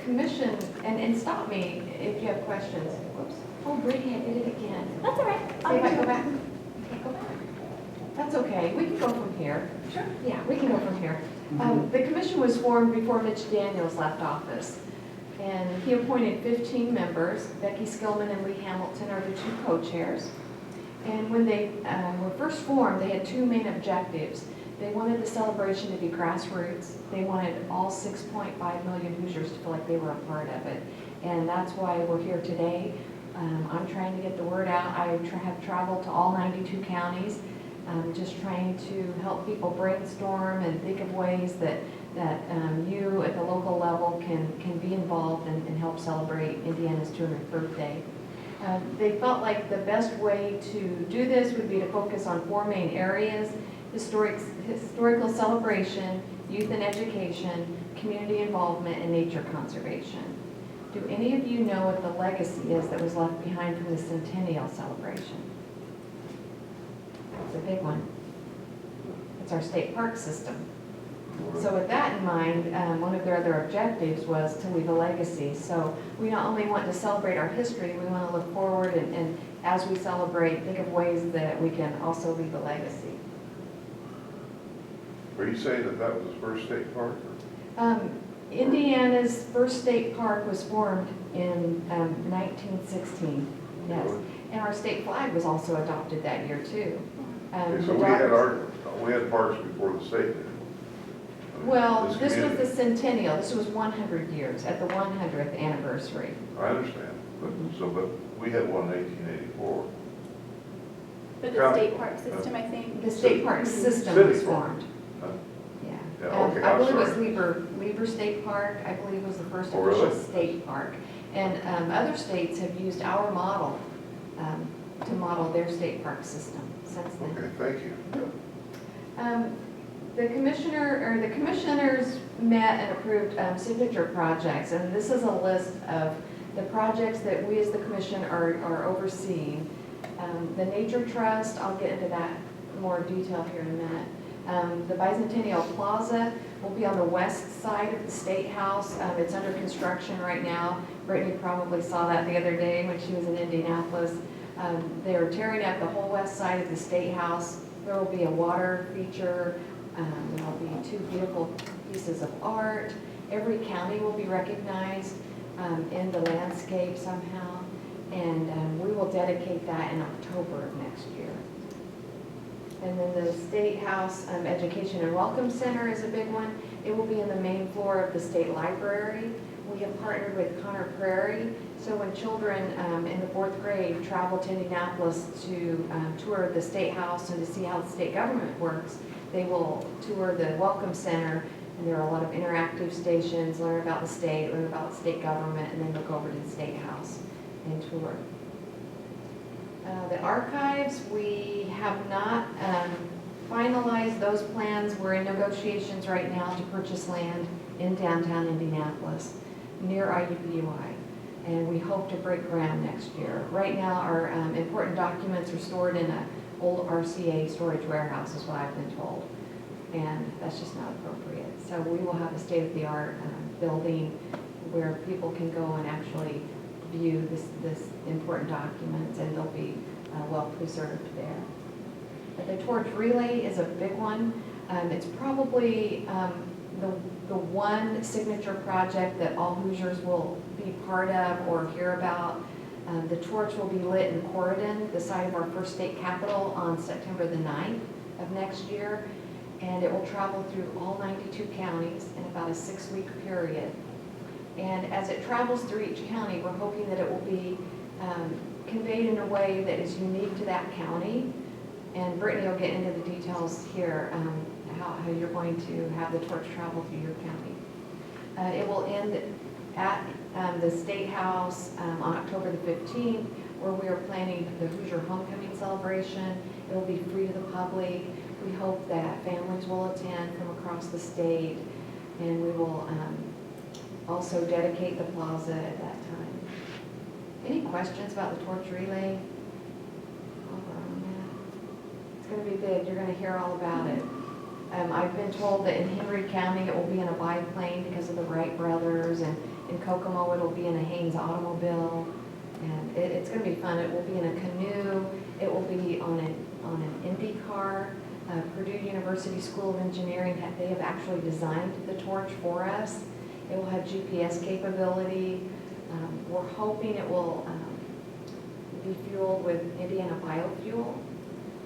commission, and stop me if you have questions. Whoops. Oh, Brittany, I did it again. That's all right. See if I go back? Can't go back. That's okay. We can go from here. Sure. Yeah, we can go from here. The commission was formed before Mitch Daniels left office. And he appointed 15 members. Becky Skillman and Lee Hamilton are the two co-chairs. And when they were first formed, they had two main objectives. They wanted the celebration to be grassroots. They wanted all 6.5 million Hoosiers to feel like they were a part of it. And that's why we're here today. I'm trying to get the word out. I have traveled to all 92 counties, just trying to help people brainstorm and think of ways that you at the local level can be involved and help celebrate Indiana's 200th birthday. They felt like the best way to do this would be to focus on four main areas: historical celebration, youth and education, community involvement, and nature conservation. Do any of you know what the legacy is that was left behind from the Bicentennial celebration? It's a big one. It's our state park system. So with that in mind, one of their other objectives was to leave a legacy. So we not only want to celebrate our history, we want to look forward and as we celebrate, think of ways that we can also leave a legacy. Are you saying that was the first state park? Indiana's first state park was formed in 1916, yes. And our state flag was also adopted that year too. Okay, so we had parks before the state did. Well, this was the centennial. This was 100 years, at the 100th anniversary. I understand, but we had one in 1884. But the state park system, I think. The state park system City was park. formed. Yeah. Yeah, okay, I I'm believe it was sorry. Lieber State Park, I believe was the first Oh, official really? state park. And other states have used our model to model their state park system since then. Okay, thank you. The commissioners met and approved signature projects, and this is a list of the projects that we as the commission are overseeing. The Nature Trust, I'll get into that in more detail here in a minute. The Bicentennial Plaza will be on the west side of the State House. It's under construction right now. Brittany probably saw that the other day when she was in Indianapolis. They're tearing up the whole west side of the State House. There will be a water feature. There will be two beautiful pieces of art. Every county will be recognized in the landscape somehow. And we will dedicate that in October of next year. And then the State House Education and Welcome Center is a big one. It will be in the main floor of the State Library. We have partnered with Conner Prairie. So when children in the 4th grade travel to Indianapolis to tour the State House and to see how the state government works, they will tour the Welcome Center, and there are a lot of interactive stations, learn about the state, learn about the state government, and then look over to the State House and tour. The archives, we have not finalized those plans. We're in negotiations right now to purchase land in downtown Indianapolis near IUPUI, and we hope to break ground next year. Right now, our important documents are stored in an old RCA storage warehouse, is what I've been told, and that's just not appropriate. So we will have a state-of-the-art building where people can go and actually view this important documents, and they'll be well preserved there. But the torch relay is a big one. It's probably the one signature project that all Hoosiers will be part of or hear about. The torch will be lit in Corydon, the site of our first state capitol, on September the 9th of next year. And it will travel through all 92 counties in about a 6-week period. And as it travels through each county, we're hoping that it will be conveyed in a way that is unique to that county. And Brittany will get into the details here, how you're going to have the torch travel through your county. It will end at the State House on October the 15th, where we are planning the Hoosier Homecoming celebration. It will be free to the public. We hope that families will attend from across the state, and we will also dedicate the plaza at that time. Any questions about the torch relay? Over on that. It's going to be big. You're going to hear all about it. I've been told that in Henry County, it will be in a biplane because of the Wright brothers, and in Kokomo, it'll be in a Haynes automobile, and it's gonna be fun. It will be in a canoe, it will be on an Indy car. Purdue University School of Engineering, they have actually designed the torch for us. It will have GPS capability. We're hoping it will be fueled with Indiana biofuel.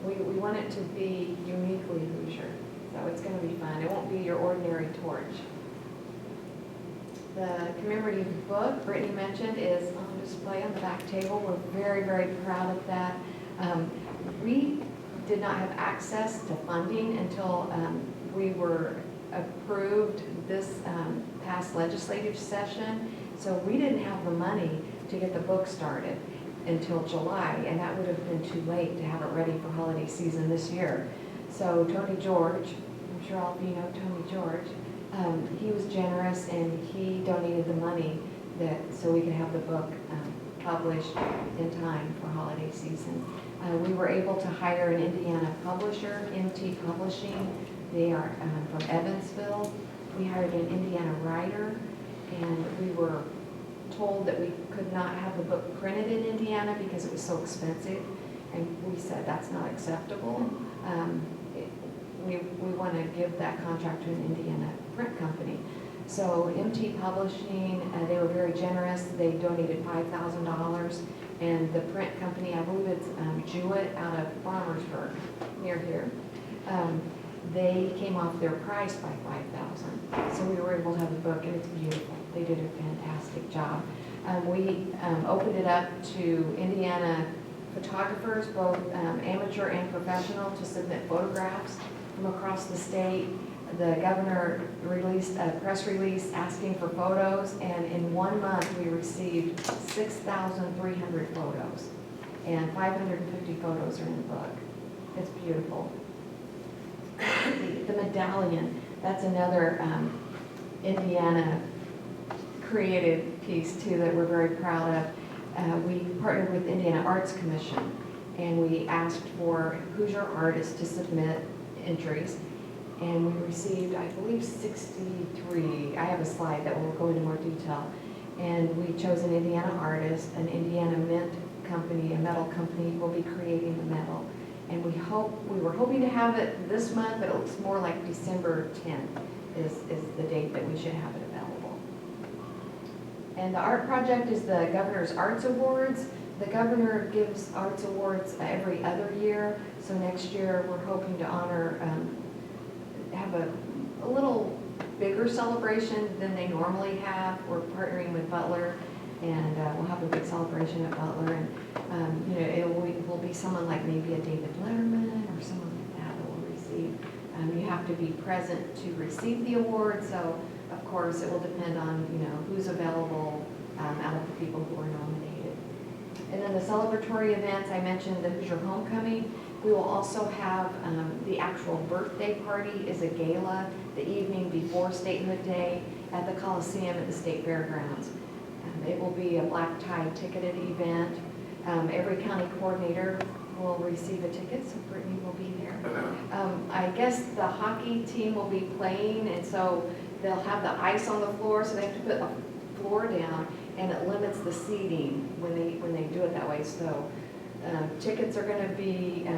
We want it to be uniquely Hoosier, so it's going to be fun. It won't be your ordinary torch. The commemorative book Brittany mentioned is on display on the back table. We're very, very proud of that. We did not have access to funding until we were approved this past legislative session. So we didn't have the money to get the book started until July, and that would have been too late to have it ready for holiday season this year. So Tony George, I'm sure all of you know Tony George, he was generous and he donated the money so we could have the book published in time for holiday season. We were able to hire an Indiana publisher, MT Publishing. They are from Evansville. We hired an Indiana writer, and we were told that we could not have the book printed in Indiana because it was so expensive, and we said that's not acceptable. We want to give that contract to an Indiana print company. So MT Publishing, they were very generous. They donated $5,000, and the print company, I believe it's Jewett out of Farmersburg, near here, they came off their price by $5,000. So we were able to have the book, and it's beautiful. They did a fantastic job. We opened it up to Indiana photographers, both amateur and professional, to submit photographs from across the state. The governor released a press release asking for photos, and in 1 month we received 6,300 photos, and 550 photos are in the book. It's beautiful. The medallion, that's another Indiana creative piece too that we're very proud of. We partnered with Indiana Arts Commission, and we asked for Hoosier artists to submit entries. And we received, I believe, 63. I have a slide that will go into more detail. And we chose an Indiana artist, an Indiana mint company, a metal company will be creating the metal. And we were hoping to have it this month, but it looks more like December 10th is the date that we should have it available. And the art project is the Governor's Arts Awards. The governor gives arts awards every other year. So next year we're hoping to honor have a little bigger celebration than they normally have. We're partnering with Butler, and we'll have a big celebration at Butler, and it will be someone like maybe a David Letterman or someone like that will receive. You have to be present to receive the award, so of course it will depend on who's available out of the people who are nominated. And then the celebratory events, I mentioned the Hoosier Homecoming. We will also have the actual birthday party is a gala the evening before Statehood Day at the Coliseum at the State Fairgrounds. It will be a black tie ticketed event. Every county coordinator will receive a ticket, so Brittany will be there. I guess the hockey team will be playing, and so they'll have the ice on the floor, so they have to put the floor down, and it limits the seating when they do it that way. So tickets are going to be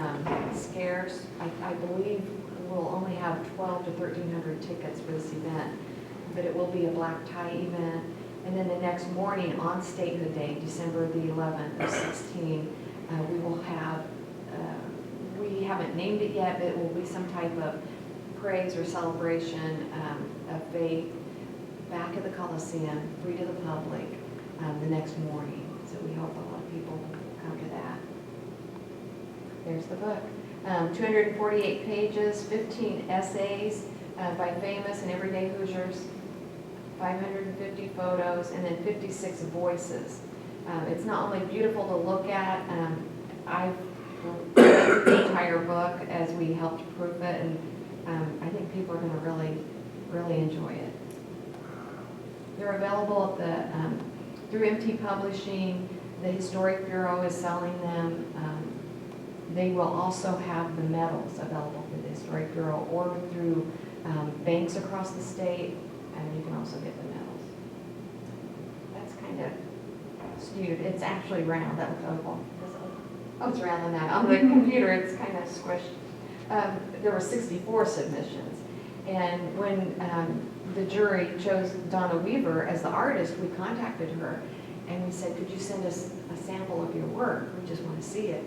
scarce. I believe we'll only have 1,200 to 1,300 tickets for this event, but it will be a black tie event. And then the next morning on Statehood Day, December the 11th or 16, we will have, we haven't named it yet, but it will be some type of praise or celebration of faith back at the Coliseum, free to the public, the next morning. So we hope a lot of people will come to that. There's the book. 248 pages, 15 essays by famous and everyday Hoosiers, 550 photos, and then 56 voices. It's not only beautiful to look at, I've read the entire book as we helped proof it, and I think people are going to really, really enjoy it. They're available at through MT Publishing. The Historic Bureau is selling them. They will also have the medals available for this Historic Bureau or through banks across the state, and you can also get the medals. That's kind of skewed. It's actually round. That was oval. Oh, it's round on that. On the computer, it's kind of squished. There were 64 submissions. And when the jury chose Donna Weaver as the artist, we contacted her and we said, could you send us a sample of your work? We just want to see it.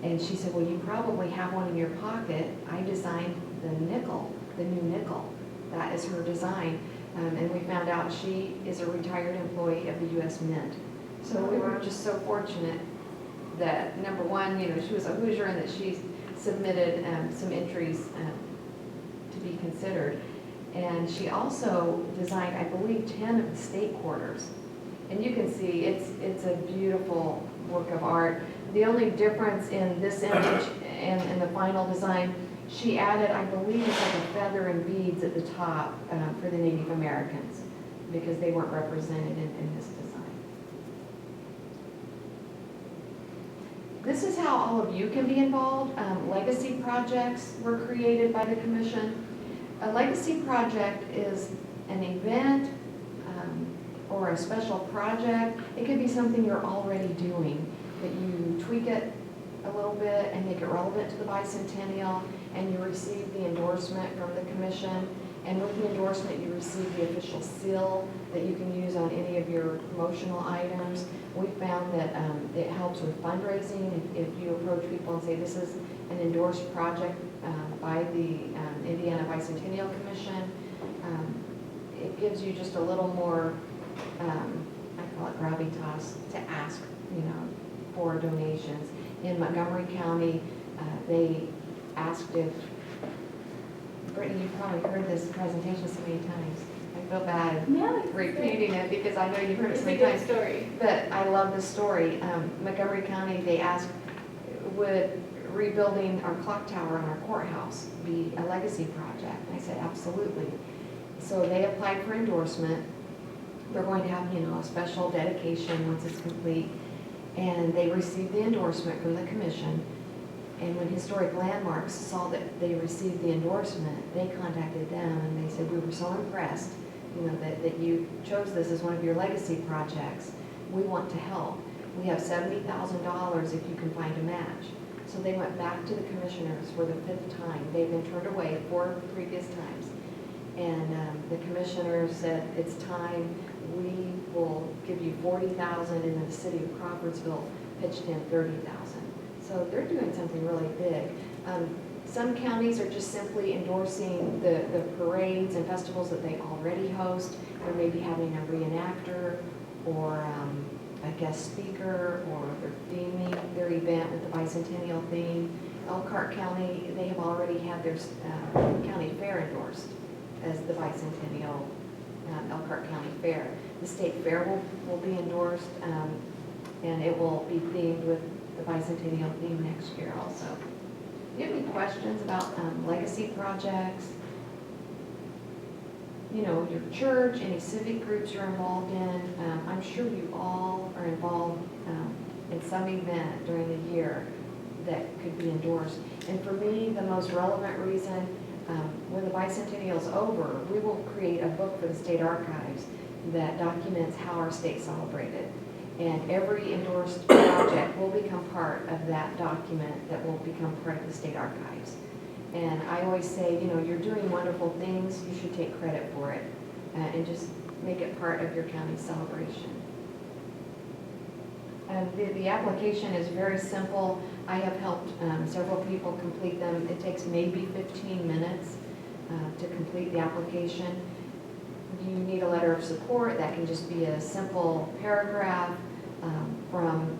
And she said, well, you probably have one in your pocket. I designed the nickel, the new nickel. That is her design. And we found out she is a retired employee of the U.S. Mint. So we were just so fortunate that, number one, she was a Hoosier and that she submitted some entries to be considered. And she also designed, I believe, 10 of the state quarters. And you can see it's a beautiful work of art. The only difference in this image and in the final design, she added, I believe, it's like a feather and beads at the top for the Native Americans because they weren't represented in this design. This is how all of you can be involved. Legacy projects were created by the commission. A legacy project is an event or a special project. It could be something you're already doing, that you tweak it a little bit and make it relevant to the Bicentennial, and you receive the endorsement from the commission. And with the endorsement, you receive the official seal that you can use on any of your promotional items. We found that it helps with fundraising. If you approach people and say, this is an endorsed project by the Indiana Bicentennial Commission, it gives you just a little more, I call it gravitas, to ask, for donations. In Montgomery County, they asked if, Brittany, you've probably heard this presentation so many times. I feel bad repeating it because I know you've heard it so many times. It's a good story. But I love this story. Montgomery County, they asked, would rebuilding our clock tower on our courthouse be a legacy project? And I said, absolutely. So they applied for endorsement. They're going to have, a special dedication once it's complete. And they received the endorsement from the commission. And when Historic Landmarks saw that they received the endorsement, they contacted them and they said, we were so impressed, that you chose this as one of your legacy projects. We want to help. We have $70,000 if you can find a match. So they went back to the commissioners for the 5th time. They've been turned away 4 previous times. And the commissioners said, it's time. We will give you $40,000, and then the city of Crawfordsville pitched in $30,000. So they're doing something really big. Some counties are just simply endorsing the parades and festivals that they already host. They're maybe having a reenactor or a guest speaker, or they're theming their event with the Bicentennial theme. Elkhart County, they have already had their county fair endorsed as the Bicentennial Elkhart County Fair. The state fair will be endorsed, and it will be themed with the Bicentennial theme next year also. Do you have any questions about legacy projects? Your church, any civic groups you're involved in? I'm sure you all are involved in some event during the year that could be endorsed. And for me, the most relevant reason, when the Bicentennial is over, we will create a book for the state archives that documents how our state celebrated. And every endorsed project will become part of that document that will become part of the state archives. And I always say, you're doing wonderful things, you should take credit for it, and just make it part of your county celebration. The application is very simple. I have helped several people complete them. It takes maybe 15 minutes to complete the application. You need a letter of support. That can just be a simple paragraph from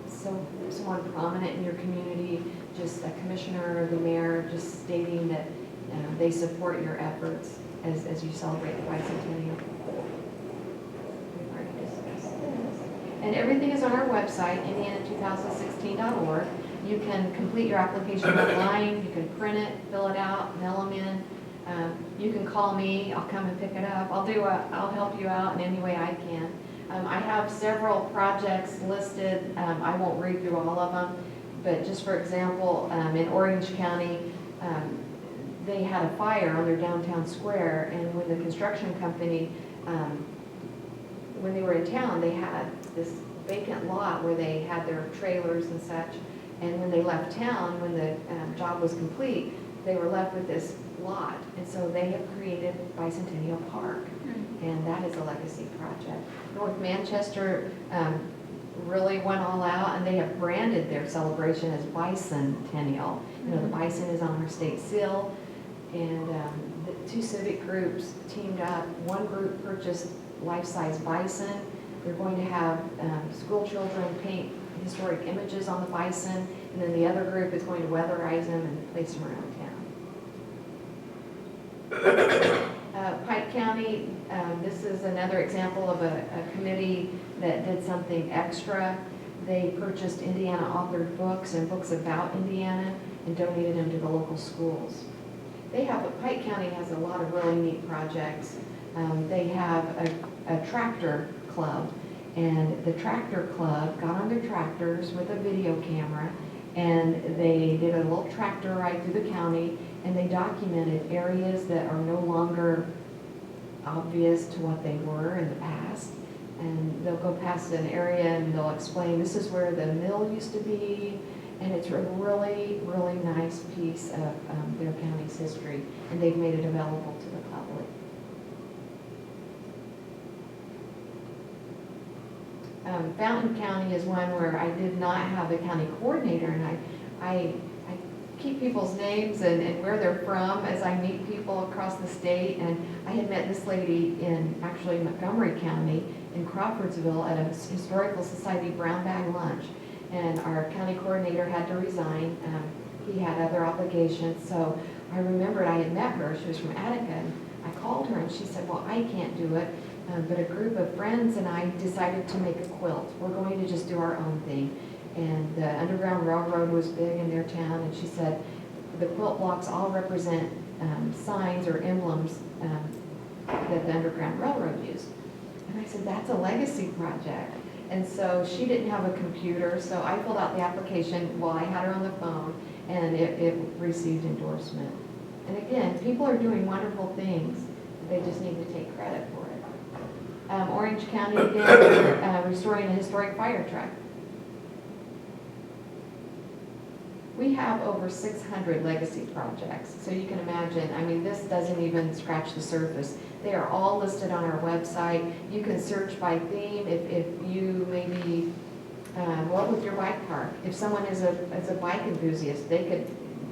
someone prominent in your community, just a commissioner or the mayor, just stating that they support your efforts as you celebrate the Bicentennial. We've already discussed this. And everything is on our website, indiana2016.org. You can complete your application online. You can print it, fill it out, mail them in. You can call me. I'll come and pick it up. I'll help you out in any way I can. I have several projects listed. I won't read through all of them, but just for example, in Orange County, they had a fire on their downtown square, and when the construction company, when they were in town, they had this vacant lot where they had their trailers and such, and when they left town, when the job was complete, they were left with this lot, and so they have created Bicentennial Park, and that is a legacy project. North Manchester really went all out, and they have branded their celebration as Bicentennial. You know, the bison is on our state seal, and the two civic groups teamed up. One group purchased life-size bison. They're going to have school children paint historic images on the bison, and then the other group is going to weatherize them and place them around town. Pike County, this is another example of a committee that did something extra. They purchased Indiana authored books and books about Indiana and donated them to the local schools. Pike County has a lot of really neat projects. They have a tractor club, and the tractor club got on their tractors with a video camera, and they did a little tractor ride through the county, and they documented areas that are no longer obvious to what they were in the past. And they'll go past an area and they'll explain, this is where the mill used to be, and it's a really, really nice piece of their county's history, and they've made it available to the public. Fountain County is one where I did not have a county coordinator, and I keep people's names and where they're from as I meet people across the state. And I had met this lady in actually Montgomery County in Crawfordsville at a Historical Society brown bag lunch. And our county coordinator had to resign. He had other obligations. So I remembered I had met her. She was from Attica. And I called her and she said, well, I can't do it. But a group of friends and I decided to make a quilt. We're going to just do our own thing. And the Underground Railroad was big in their town, and she said the quilt blocks all represent signs or emblems that the Underground Railroad used. And I said, that's a legacy project. And so she didn't have a computer, so I filled out the application while I had her on the phone, and it received endorsement. And again, people are doing wonderful things. They just need to take credit for it. Orange County, again, restoring a historic fire truck. We have over 600 legacy projects, so you can imagine, I mean, this doesn't even scratch the surface. They are all listed on our website. You can search by theme if you maybe, what with your bike park? If someone is a bike enthusiast, they could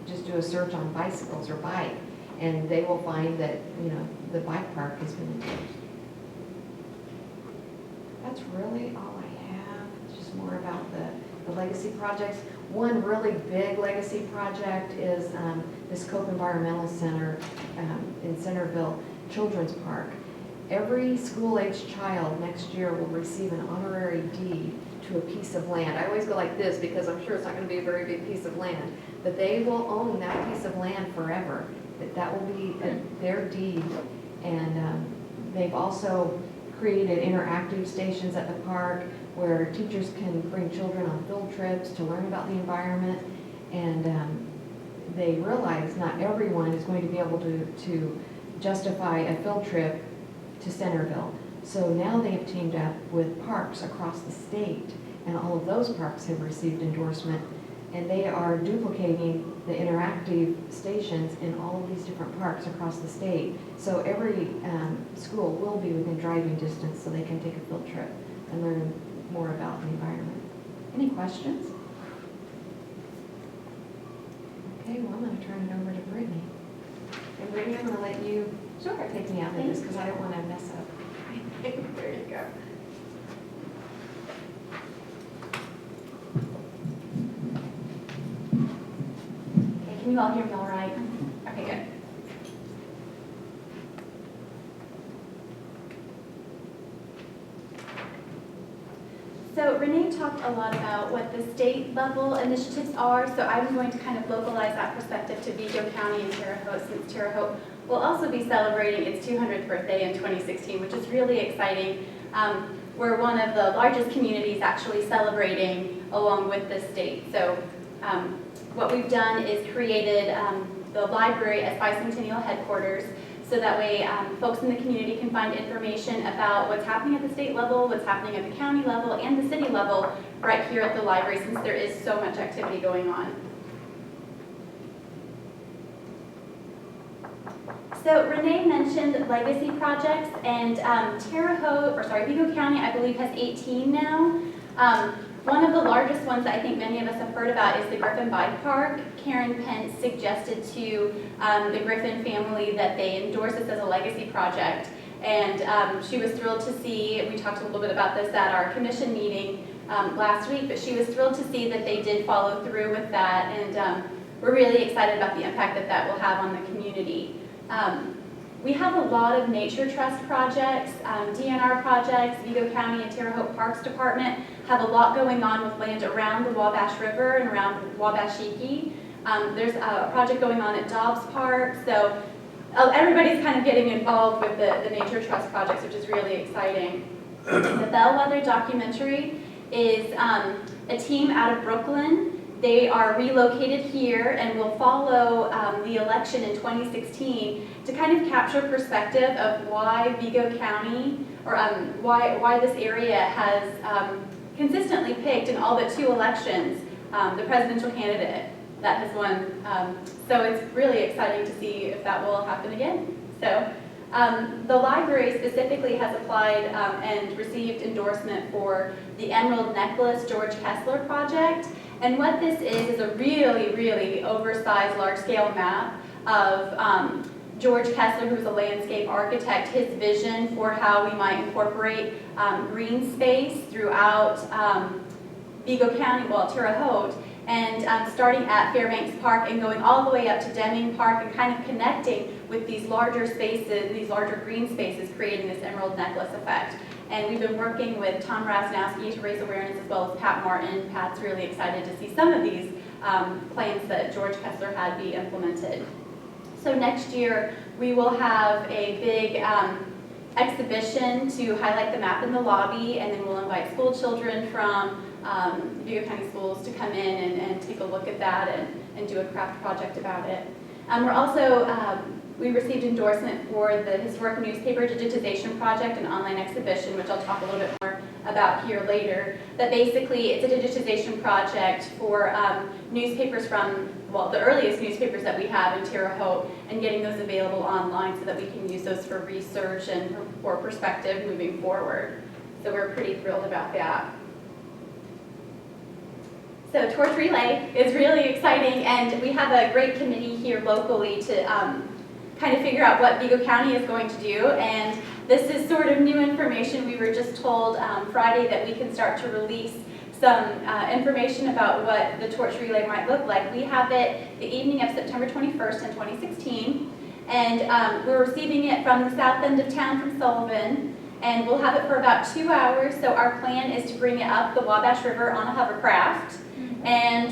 just do a search on bicycles or bike, and they will find that, you know, the bike park has been endorsed. That's really all I have. It's just more about the legacy projects. One really big legacy project is this Cope Environmental Center in Centerville Children's Park. Every school-aged child next year will receive an honorary deed to a piece of land. I always go like this because I'm sure it's not going to be a very big piece of land, but they will own that piece of land forever. That will be their deed. And they've also created interactive stations at the park where teachers can bring children on field trips to learn about the environment, and they realize not everyone is going to be able to justify a field trip to Centerville. So now they have teamed up with parks across the state, and all of those parks have received endorsement, and they are duplicating the interactive stations in all of these different parks across the state. So every school will be within driving distance so they can take a field trip and learn more about the environment. Any questions? Okay, well, I'm going to turn it over to Brittany. And Brittany, I'm going to let you take me out of this because I don't want to mess up. There you go. Okay, can you all hear me all right? Okay, good. So Renee talked a lot about what the state level initiatives are, so I'm going to kind of localize that perspective to Vigo County and Terre Haute, since Terre Haute will also be celebrating its 200th birthday in 2016, which is really exciting. We're one of the largest communities actually celebrating along with the state. So what we've done is created the library as Bicentennial headquarters, so that way folks in the community can find information about what's happening at the state level, what's happening at the county level, and the city level right here at the library, since there is so much activity going on. So Renee mentioned legacy projects, and Vigo County, I believe, has 18 now. One of the largest ones that I think many of us have heard about is the Griffin Bike Park. Karen Pence suggested to the Griffin family that they endorse this as a legacy project, and she was thrilled to see, we talked a little bit about this at our commission meeting last week, but she was thrilled to see that they did follow through with that, and we're really excited about the impact that that will have on the community. We have a lot of nature trust projects, DNR projects. Vigo County and Terre Haute Parks Department have a lot going on with land around the Wabash River and around Wabashiki. There's a project going on at Dobbs Park, so everybody's kind of getting involved with the nature trust projects, which is really exciting. The Bellwether documentary is a team out of Brooklyn. They are relocated here and will follow the election in 2016 to kind of capture perspective of why Vigo County, or why this area has consistently picked in all but 2 elections the presidential candidate that has won. So it's really exciting to see if that will happen again. So the library specifically has applied and received endorsement for the Emerald Necklace George Kessler project. And what this is a really, really oversized, large-scale map of George Kessler, who's a landscape architect, his vision for how we might incorporate green space throughout Vigo County, well, Terre Haute, and starting at Fairbanks Park and going all the way up to Deming Park and kind of connecting with these larger spaces, these larger green spaces, creating this emerald necklace effect. And we've been working with Tom Rasnowski to raise awareness, as well as Pat Martin. Pat's really excited to see some of these plans that George Kessler had be implemented. So next year, we will have a big exhibition to highlight the map in the lobby, and then we'll invite school children from Vigo County Schools to come in and take a look at that and do a craft project about it. We're also, we received endorsement for the Historic Newspaper Digitization Project, an online exhibition, which I'll talk a little bit more about here later. But basically, it's a digitization project for newspapers from, well, the earliest newspapers that we have in Terre Haute, and getting those available online so that we can use those for research and for perspective moving forward. So we're pretty thrilled about that. So Torch Relay is really exciting, and we have a great committee here locally to kind of figure out what Vigo County is going to do. And this is sort of new information. We were just told Friday that we can start to release some information about what the Torch Relay might look like. We have it the evening of September 21st in 2016, and we're receiving it from the south end of town from Sullivan, and we'll have it for about 2 hours. So our plan is to bring it up the Wabash River on a hovercraft, and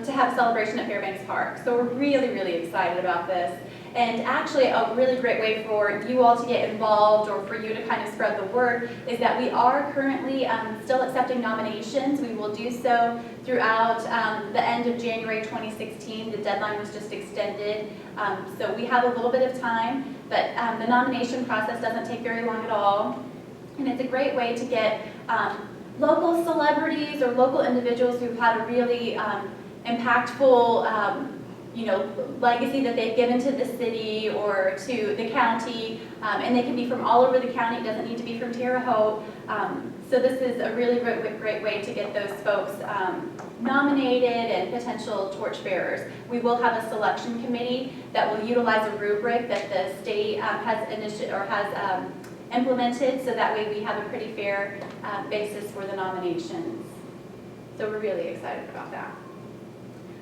to have a celebration at Fairbanks Park. So we're really, really excited about this. And actually, a really great way for you all to get involved, or for you to kind of spread the word, is that we are currently still accepting nominations. We will do so throughout the end of January 2016. The deadline was just extended. So we have a little bit of time, but the nomination process doesn't take very long at all. And it's a great way to get local celebrities or local individuals who've had a really impactful legacy that they've given to the city or to the county, and they can be from all over the county. It doesn't need to be from Terre Haute. So this is a really great way to get those folks nominated and potential torchbearers. We will have a selection committee that will utilize a rubric that the state has implemented, so that way we have a pretty fair basis for the nominations. So we're really excited about that.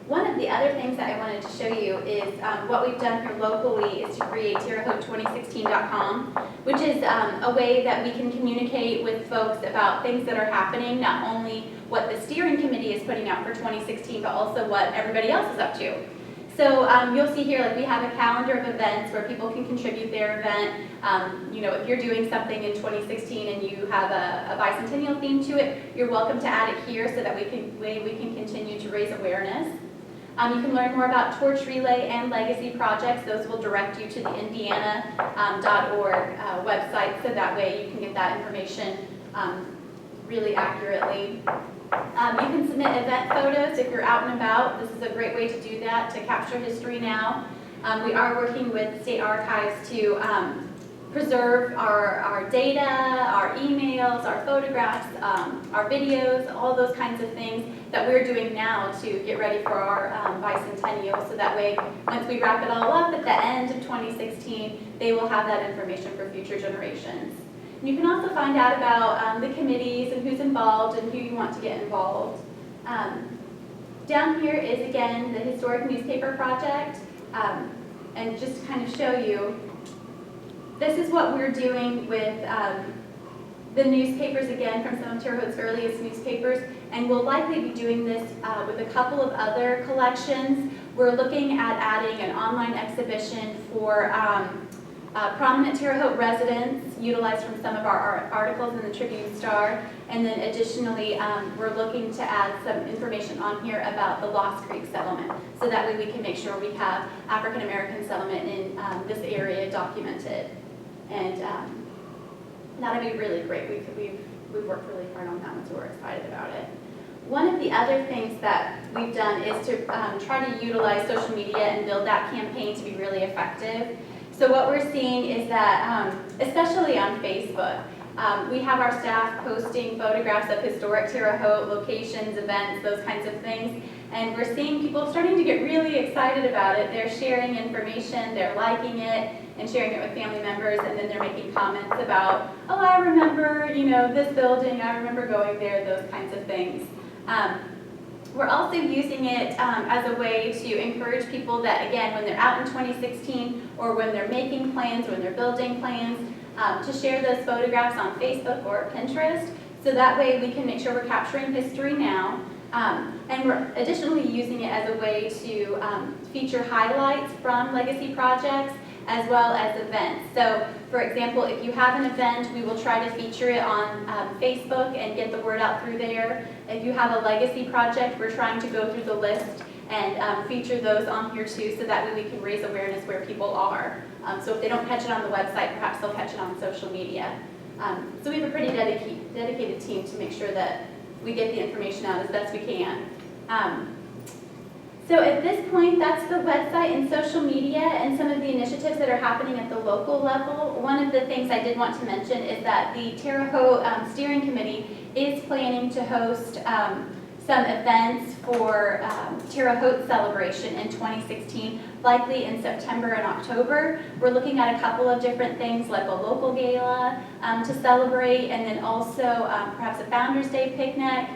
One of the other things that I wanted to show you is what we've done here locally is to create TerreHaute2016.com, which is a way that we can communicate with folks about things that are happening, not only what the steering committee is putting out for 2016, but also what everybody else is up to. So you'll see here, like, we have a calendar of events where people can contribute their event. If you're doing something in 2016 and you have a Bicentennial theme to it, you're welcome to add it here so that we can continue to raise awareness. You can learn more about torch relay and legacy projects. Those will direct you to the indiana.org website, so that way you can get that information really accurately. You can submit event photos if you're out and about. This is a great way to do that, to capture history now. We are working with state archives to preserve our data, our emails, our photographs, our videos, all those kinds of things that we're doing now to get ready for our bicentennial. So that way, once we wrap it all up at the end of 2016, they will have that information for future generations. And you can also find out about the committees and who's involved and who you want to get involved. Down here is, again, the Historic Newspaper Project. And just to kind of show you, this is what we're doing with the newspapers, again, from some of Terre Haute's earliest newspapers, and we'll likely be doing this with a couple of other collections. We're looking at adding an online exhibition for prominent Terre Haute residents, utilized from some of our articles in the Tribune Star, and then additionally, we're looking to add some information on here about the Lost Creek settlement, so that way we can make sure we have African American settlement in this area documented. And that'll be really great. We've worked really hard on that one, so we're excited about it. One of the other things that we've done is to try to utilize social media and build that campaign to be really effective. So what we're seeing is that, especially on Facebook, we have our staff posting photographs of historic Terre Haute locations, events, those kinds of things. And we're seeing people starting to get really excited about it. They're sharing information, they're liking it, and sharing it with family members, and then they're making comments about, oh, I remember, this building, I remember going there, those kinds of things. We're also using it as a way to encourage people that, again, when they're out in 2016, or when they're making plans, when they're building plans, to share those photographs on Facebook or Pinterest, so that way we can make sure we're capturing history now. And we're additionally using it as a way to feature highlights from legacy projects as well as events. So, for example, if you have an event, we will try to feature it on Facebook and get the word out through there. If you have a legacy project, we're trying to go through the list and feature those on here too, so that way we can raise awareness where people are. So if they don't catch it on the website, perhaps they'll catch it on social media. So we have a pretty dedicated team to make sure that we get the information out as best we can. So at this point, that's the website and social media and some of the initiatives that are happening at the local level. One of the things I did want to mention is that the Terre Haute Steering Committee is planning to host some events for Terre Haute celebration in 2016, likely in September and October. We're looking at a couple of different things, like a local gala to celebrate, and then also perhaps a Founders Day picnic.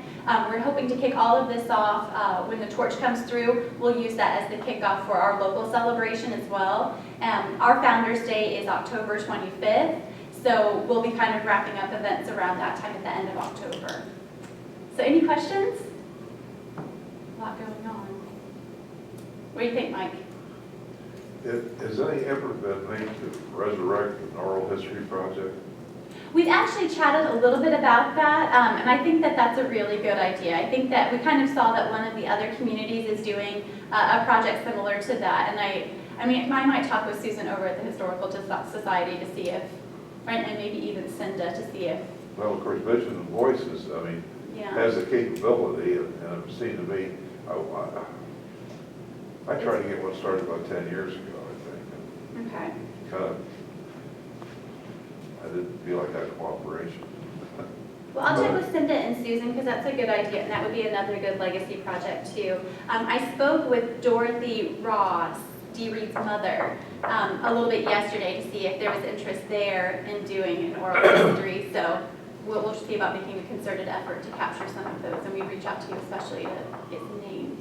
We're hoping to kick all of this off when the torch comes through. We'll use that as the kickoff for our local celebration as well. Our Founders Day is October 25th, so we'll be kind of wrapping up events around that time at the end of October. So any questions? A lot going on. What do you think, Mike? Has any effort been made to resurrect an oral history project? We've actually chatted a little bit about that, and I think that that's a really good idea. I think that we kind of saw that one of the other communities is doing a project similar to that, and I might talk with Susan over at the Historical Society to see if, right, and maybe even Cinda to see if. Well, of course, Vision and Voices, Yeah. has the capability, and it seemed to me, I tried to get one started about 10 years ago, I think. Okay. I didn't feel like that cooperation. Well, I'll check with Cinda and Susan, because that's a good idea, and that would be another good legacy project too. I spoke with Dorothy Ross, Dee Reed's mother, a little bit yesterday to see if there was interest there in doing an oral history. So we'll see about making a concerted effort to capture some of those, and we reach out to you especially to get some names.